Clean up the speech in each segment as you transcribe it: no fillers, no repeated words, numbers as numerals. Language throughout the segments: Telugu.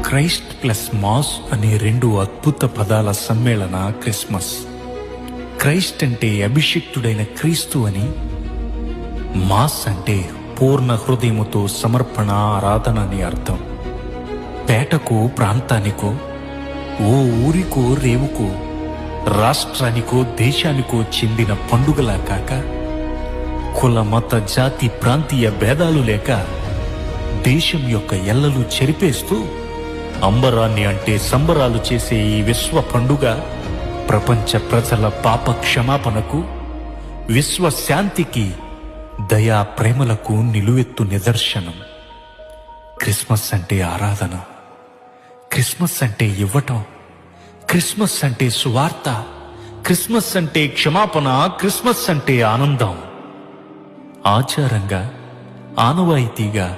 క్రైస్ట్ ప్లస్ మాస్ అనే రెండు అద్భుత పదాల సమ్మేళన క్రిస్మస్. క్రైస్ట్ అంటే అభిషిక్తుడైన క్రీస్తు అని, మాస్ అంటే పూర్ణ హృదయముతో సమర్పణ ఆరాధన అని అర్థం. పేటకో ప్రాంతానికో, ఓ ఊరికో రేవుకో, రాష్ట్రానికో దేశానికో చెందిన పండుగలా కాక, కుల మత జాతి ప్రాంతీయ భేదాలు లేక దేశం యొక్క ఎల్లలు చెరిపేస్తూ అంబరాన్ని అంటే సంబరాలు చేసే ఈ విశ్వ పండుగ ప్రపంచ ప్రజల పాప క్షమాపణకు, విశ్వ శాంతికి, దయా ప్రేమలకు నిలువెత్తు నిదర్శనం. క్రిస్మస్ అంటే ఆరాధన, క్రిస్మస్ అంటే ఇవ్వటం, క్రిస్మస్ అంటే సువార్త, క్రిస్మస్ అంటే క్షమాపణ, క్రిస్మస్ అంటే ఆనందం. ఆచారంగా, ఆనవాయితీగా,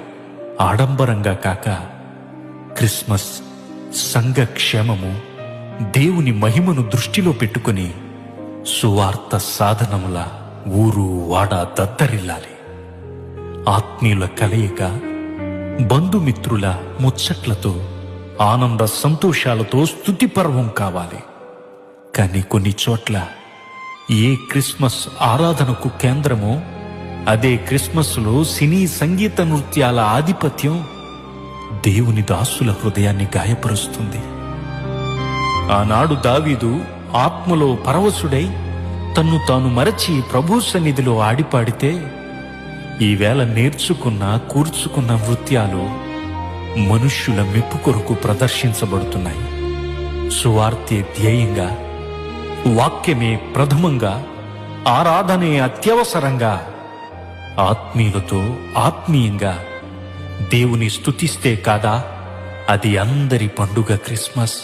ఆడంబరంగా కాక క్రిస్మస్ సంఘ క్షేమము, దేవుని మహిమను దృష్టిలో పెట్టుకుని సువార్త సాధనముల ఊరు వాడ దద్దరిల్లాలి. ఆత్మీయుల కలయిక, బంధుమిత్రుల ముచ్చట్లతో, ఆనంద సంతోషాలతో స్తుతి పర్వం కావాలి. కానీ కొన్ని చోట్ల ఏ క్రిస్మస్ ఆరాధనకు కేంద్రమో అదే క్రిస్మస్లో సినీ సంగీత నృత్యాల ఆధిపత్యం దేవుని దాసుల హృదయాన్ని గాయపరుస్తుంది. ఆనాడు దావీదు ఆత్మలో పరవశుడై తన్ను తాను మరచి ప్రభు సన్నిధిలో ఆడిపాడితే, ఈవేళ నేర్చుకున్న కూర్చుకున్న నృత్యాలు మనుష్యుల మెప్పు కొరకు ప్రదర్శించబడుతున్నాయి. సువార్తే ధ్యేయంగా, వాక్యమే ప్రథమంగా, ఆరాధనే అత్యవసరంగా, ఆత్మీయులతో ఆత్మీయంగా దేవుని స్తుతిస్తే కాదా అది అందరి పండుగ క్రిస్మస్.